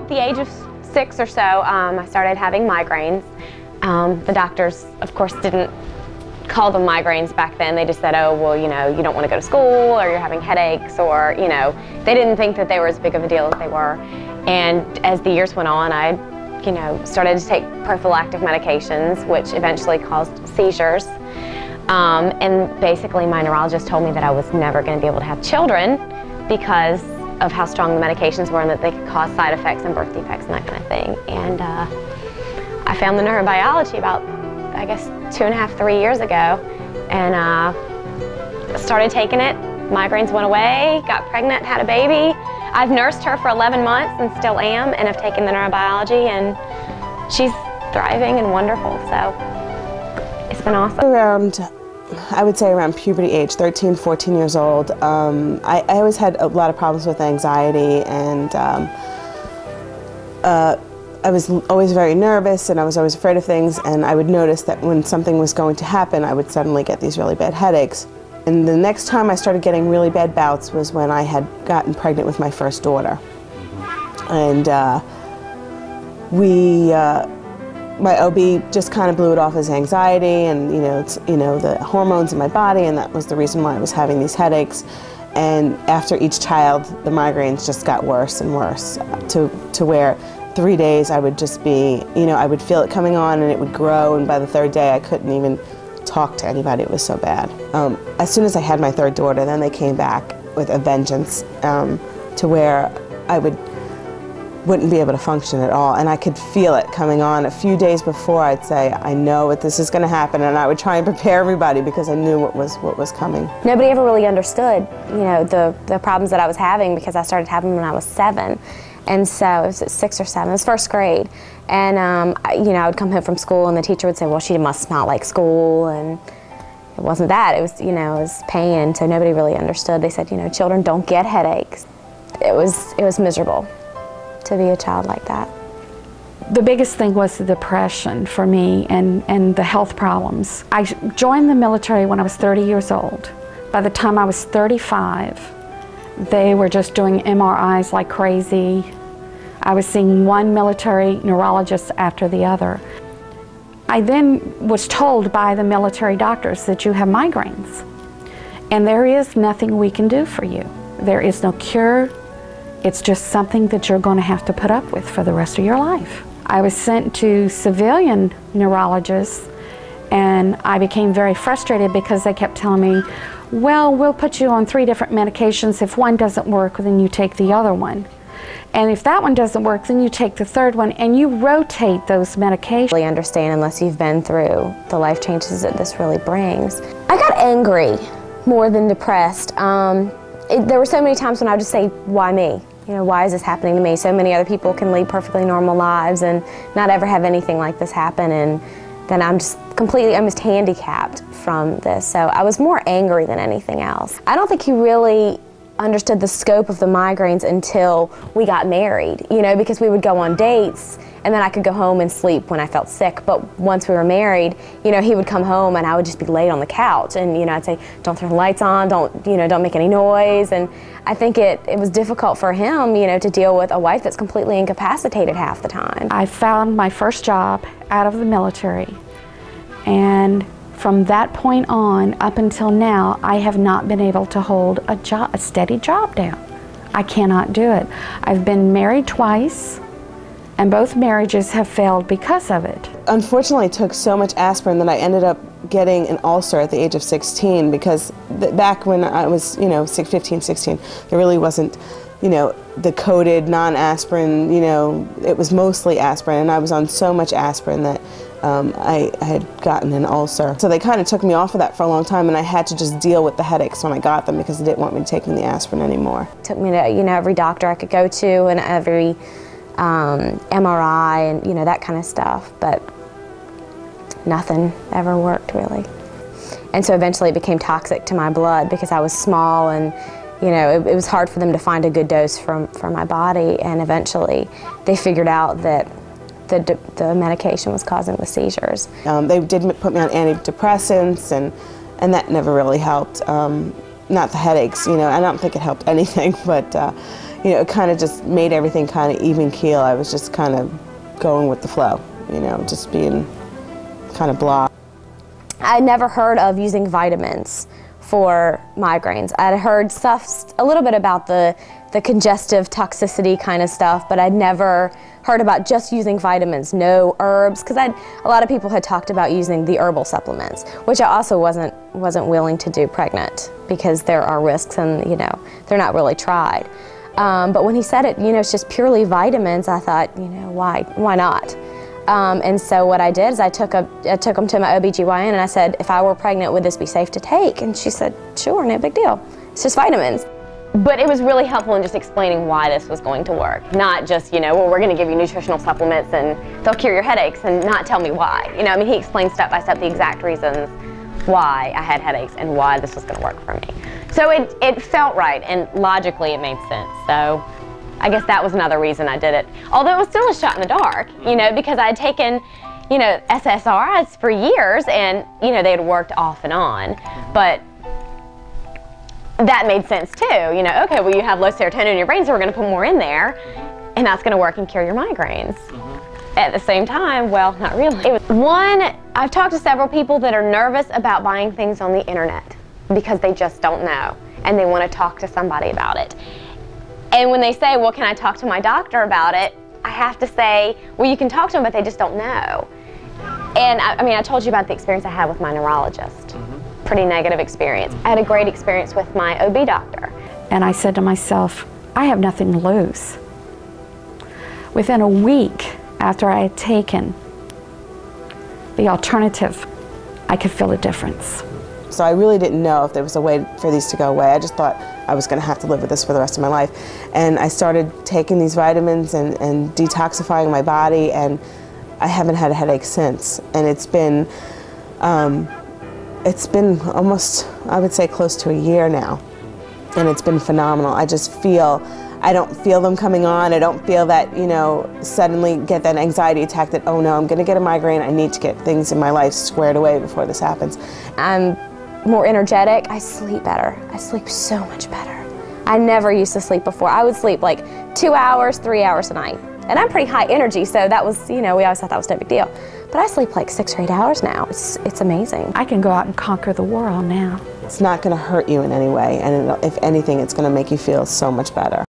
about the age of 6 or so, I started having migraines. The doctors, of course, didn't call them migraines back then. They just said, oh, well, you know, you don't want to go to school, or you're having headaches, or, you know, they didn't think that they were as big of a deal as they were. And as the years went on, I, you know, started to take prophylactic medications, which eventually caused seizures. And basically my neurologist told me that I was never going to be able to have children because of how strong the medications were and that they could cause side effects and birth defects and that kind of thing. And I found the neurobiology about, I guess, 2.5, 3 years ago, and started taking it. Migraines went away, got pregnant, had a baby. I've nursed her for 11 months and still am, and have taken the neurobiology, and she's thriving and wonderful, so it's been awesome. Around, I would say around puberty age, 13, 14 years old, I always had a lot of problems with anxiety, and I was always very nervous, and I was always afraid of things, and I would notice that when something was going to happen, I would suddenly get these really bad headaches. And the next time I started getting really bad bouts was when I had gotten pregnant with my first daughter. And my OB just kind of blew it off as anxiety, and it's the hormones in my body, and that was the reason why I was having these headaches. And after each child, the migraines just got worse and worse to where 3 days I would just be, I would feel it coming on and it would grow, and by the third day I couldn't even talk to anybody. It was so bad. As soon as I had my third daughter, then they came back with a vengeance to where I wouldn't be able to function at all, and I could feel it coming on. A few days before, I'd say, I know what this is going to happen, and I would try and prepare everybody because I knew what was coming. Nobody ever really understood, the problems that I was having, because I started having them when I was 7. And so it was 6 or 7, it was first grade. And I would come home from school and the teacher would say, well, she must not like school, and it wasn't that, it was, it was pain, so nobody really understood. They said, children don't get headaches. It was miserable to be a child like that. The biggest thing was the depression for me and the health problems. I joined the military when I was 30 years old. By the time I was 35, they were just doing MRIs like crazy. I was seeing one military neurologist after the other. I then was told by the military doctors that you have migraines, and there is nothing we can do for you. There is no cure. It's just something that you're going to have to put up with for the rest of your life. I was sent to civilian neurologists, and I became very frustrated because they kept telling me, well, we'll put you on 3 different medications. If one doesn't work, then you take the other one. And if that one doesn't work, then you take the third one, and you rotate those medications. Really understand unless you've been through the life changes that this really brings. I got angry more than depressed. There were so many times when I would just say, why me? Why is this happening to me? So many other people can lead perfectly normal lives and not ever have anything like this happen, and then I'm just handicapped from this. So I was more angry than anything else. I don't think he really understood the scope of the migraines until we got married, because we would go on dates and then I could go home and sleep when I felt sick. But once we were married, he would come home and I would just be laid on the couch, and I'd say, don't turn the lights on, don't make any noise. And I think it was difficult for him, to deal with a wife that's completely incapacitated half the time. I found my first job out of the military, and from that point on up until now, I have not been able to hold a steady job down. I cannot do it. I've been married twice, and both marriages have failed because of it. Unfortunately, I took so much aspirin that I ended up getting an ulcer at the age of 16, because back when I was, 15, 16, there really wasn't, the coated non-aspirin, it was mostly aspirin, and I was on so much aspirin that I had gotten an ulcer. So they kind of took me off of that for a long time, and I had to just deal with the headaches when I got them because they didn't want me taking the aspirin anymore. It took me to, every doctor I could go to, and every MRI and, that kind of stuff, but nothing ever worked really. And so eventually it became toxic to my blood because I was small, and it was hard for them to find a good dose for my body, and eventually they figured out that the medication was causing the seizures. They did put me on antidepressants, and that never really helped. Not the headaches, I don't think it helped anything, but you know, it kind of just made everything kind of even keel. I was just kind of going with the flow, you know, just being kind of blah. I never heard of using vitamins for migraines. I'd heard stuff, a little bit about the congestive toxicity kind of stuff, but I'd never heard about just using vitamins, no herbs, because a lot of people had talked about using the herbal supplements, which I also wasn't willing to do pregnant, because there are risks and, you know, they're not really tried. But when he said it, you know, it's just purely vitamins, I thought, you know, why not? And so what I did is I took him to my OBGYN and I said, if I were pregnant, would this be safe to take? And she said, sure, no big deal. It's just vitamins. But it was really helpful in just explaining why this was going to work. Not just, you know, well, we're going to give you nutritional supplements and they'll cure your headaches, and not tell me why. You know, I mean, he explained step by step the exact reasons why I had headaches and why this was going to work for me. So it felt right, and logically it made sense. So I guess that was another reason I did it. Although it was still a shot in the dark, you know, because I had taken, you know, SSRIs for years, and, you know, they had worked off and on. But that made sense too. You know, okay, well, you have low serotonin in your brain, so we're going to put more in there, and that's going to work and cure your migraines. At the same time, well, not really. I've talked to several people that are nervous about buying things on the internet because they just don't know, and they want to talk to somebody about it. And when they say, well, can I talk to my doctor about it? I have to say, well, you can talk to them, but they just don't know. And I mean, I told you about the experience I had with my neurologist. Pretty negative experience. I had a great experience with my OB doctor. And I said to myself, I have nothing to lose. Within a week after I had taken the alternative, I could feel a difference. So I really didn't know if there was a way for these to go away. I just thought I was going to have to live with this for the rest of my life. And I started taking these vitamins and detoxifying my body, and I haven't had a headache since. And it's been almost, I would say, close to a year now. And it's been phenomenal. I don't feel them coming on. I don't feel that, you know, suddenly get that anxiety attack that, oh no, I'm going to get a migraine. I need to get things in my life squared away before this happens. I'm more energetic. I sleep better. I sleep so much better. I never used to sleep before. I would sleep like 2 hours, 3 hours a night. And I'm pretty high energy, so that was, you know, we always thought that was no big deal. But I sleep like 6 or 8 hours now. It's amazing. I can go out and conquer the world now. It's not going to hurt you in any way, and if anything, it's going to make you feel so much better.